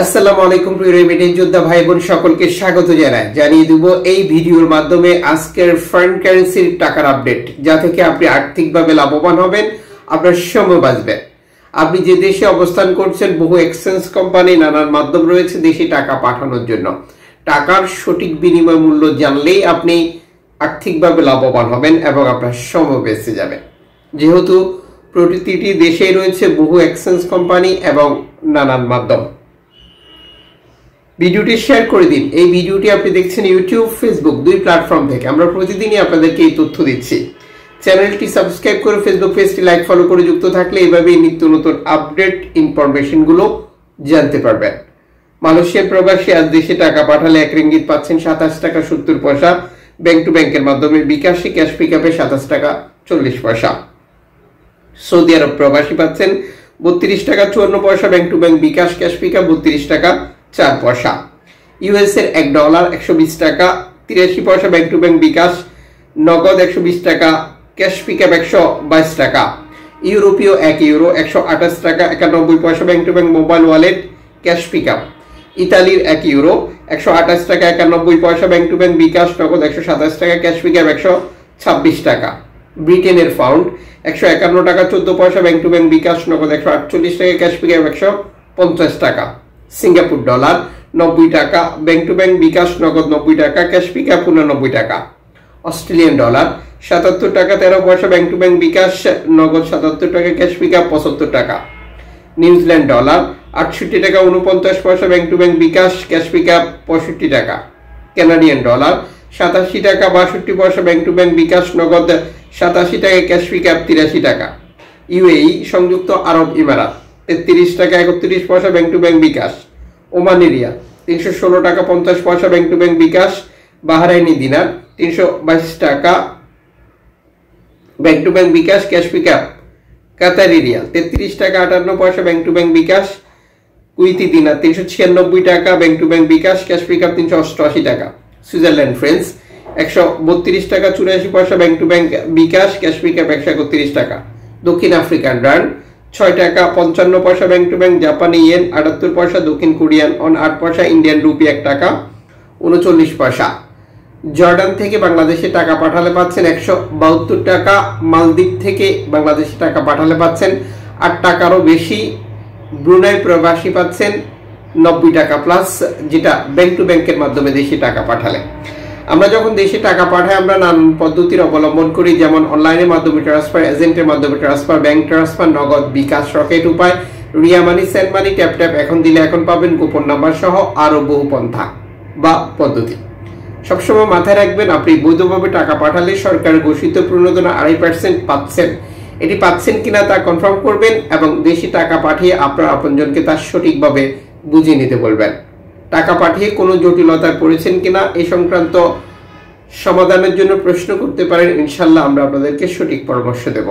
আসসালামু আলাইকুম প্রিয় রেমিটেন্স যোদ্ধা ভাই বোন সকলকে স্বাগত জানিয়ে দেব এই ভিডিওর মাধ্যমে আজকের ফরেন কারেন্সির টাকার আপডেট, যা থেকে আপনি আর্থিকভাবে লাভবান হবেন, আপনার সময় বাঁচবে। আপনি যে দেশে অবস্থান করছেন, বহু এক্সচেঞ্জ কোম্পানি, নানান মাধ্যম রয়েছে দেশে টাকা পাঠানোর জন্য। টাকার সঠিক বিনিময় মূল্য জানলেই আপনি আর্থিকভাবে লাভবান হবেন এবং আপনার সময় বেঁচে যাবে। যেহেতু প্রতিটি দেশেই রয়েছে বহু এক্সচেঞ্জ কোম্পানি এবং নানান মাধ্যম। ভিডিওটি শেয়ার করে দিন। এই ভিডিওটি আপনি দেখছেন ইউটিউব, ফেসবুক দুই প্ল্যাটফর্ম থেকে। আমরা প্রতিদিনই আপনাদেরকে এই তথ্য দিচ্ছি। চ্যানেলটি সাবস্ক্রাইব করে ফেসবুক পেজটি লাইক ফলো করে যুক্ত থাকলে এইভাবে নিত্য নতুন আপডেট ইনফরমেশন গুলো জানতে পারবেন। মালয়েশিয়ান প্রবাসী আজ দেশে টাকা পাঠালে 1 রিঙ্গিত পাচ্ছেন 27 টাকা 70 পয়সা ব্যাংক টু ব্যাংকের মাধ্যমে। বিকাশে ক্যাশ পিকআপে 27 টাকা 40 পয়সা। সৌদি আরব প্রবাসী পাচ্ছেন 32 টাকা 54 পয়সা bank to bank. BKash cash pickup 32 টাকা 4 পয়সা। ইউএস এর $1 120 টাকা 83 পয়সা ব্যাংক টু ব্যাংক। বিকাশ নগদ 120 টাকা ক্যাশ পিকআপ 122 টাকা। ইউরোপীয় 1 ইউরো 128 টাকা 91 পয়সা bank to bank mobile wallet cash pickup. ইতালির 1 ইউরো 128 টাকা 91 পয়সা ব্যাংক টু ব্যাংক। বিকাশ নগদ 127 টাকা ক্যাশ পিকআপ 126 টাকা। ব্রিটেনের পাউন্ড 151 টাকা 14 পয়সা ব্যাংক টু ব্যাংক। বিকাশ নগদ 148 টাকা ক্যাশ পিকআপ 150 টাকা। সিঙ্গাপুর ডলার 90 টাকা ব্যাংক টু ব্যাংক। বিকাশ নগদ 90 টাকা ক্যাশ পিকআপ 89 টাকা। অস্ট্রেলিয়ান ডলার 77 টাকা 13 পয়সা ব্যাংক টু ব্যাংক। বিকাশ নগদ 77 টাকা ক্যাশ পিকআপ 75 টাকা। নিউজিল্যান্ড ডলার 68 টাকা 49 পয়সা bank to bank. BKash cash pickup 65 টাকা। কানাডিয়ান ডলার 87 টাকা 62 পয়সা ব্যাংক টু ব্যাংক। বিকাশ নগদ 87 টাকা ক্যাশ পিকআপ 83 টাকা। ইউএই সংযুক্ত আরব ইমারাত 33 টাকা 31 পয়সা bank to bank. BKash. Omani rial 316 টাকা 50 পয়সা bank to bank. BKash. Bahraini dinar 322 টাকা bank to bank. BKash cash pickup. Qatari riyal 33 টাকা 58 পয়সা bank to bank. BKash. Kuwaiti dinar 396 টাকা bank to bank. BKash cash pickup 388 টাকা। সুইজারল্যান্ড ফ্রেন্স 132 টাকা 84 পয়সা bank to bank. BKash cash pickup 131 টাকা। দক্ষিণ আফ্রিকান রান্ড 6 টাকা 55 পয়সা ব্যাংক টু ব্যাংক। জাপানি ইয়েন 78 পয়সা। দক্ষিণ কোরিয়ান অন 8 পয়সা। ইন্ডিয়ান রুপি 1 টাকা 39 পয়সা। জর্ডান থেকে বাংলাদেশে টাকা পাঠালে পাচ্ছেন 172 টাকা। মালদ্বীপ থেকে বাংলাদেশে টাকা পাঠালে পাচ্ছেন 8 টাকারও বেশি। ব্রুনাই প্রবাসী পাচ্ছেন 90 টাকা প্লাস, যেটা ব্যাংক টু ব্যাংকের মাধ্যমে দেশে টাকা পাঠালে। আমরা যখন দেশে টাকা পাঠাই আমরা নানান পদ্ধতির অবলম্বন করি, যেমন অনলাইনের মাধ্যমে ট্রান্সফার, এজেন্টের মাধ্যমে ট্রান্সফার, ব্যাংক ট্রান্সফার, নগদ, বিকাশ, রকেট উপায়, রিয়া মানি, সেন্ড মানি, ট্যাপ ট্যাপ, এখন দিলে এখন পাবেন, গোপন নাম্বার সহ আরো বহু পন্থা বা পদ্ধতি। সবসময় মাথায় রাখবেন, আপনি বৈধভাবে টাকা পাঠালে সরকার ঘোষিত প্রণোদনা 2.5% পাচ্ছেন। এটি পাচ্ছেন কিনা তা কনফার্ম করবেন এবং দেশে টাকা পাঠিয়ে আপনার আপনজনকে তা সঠিকভাবে বুঝিয়ে নিতে বলবেন। টাকা পাঠিয়ে কোনো জটিলতায় পড়েছেন কিনা এই সংক্রান্ত সমাধানের জন্য প্রশ্ন করতে পারেন। ইনশাল্লাহ আমরা আপনাদেরকে সঠিক পরামর্শ দেব।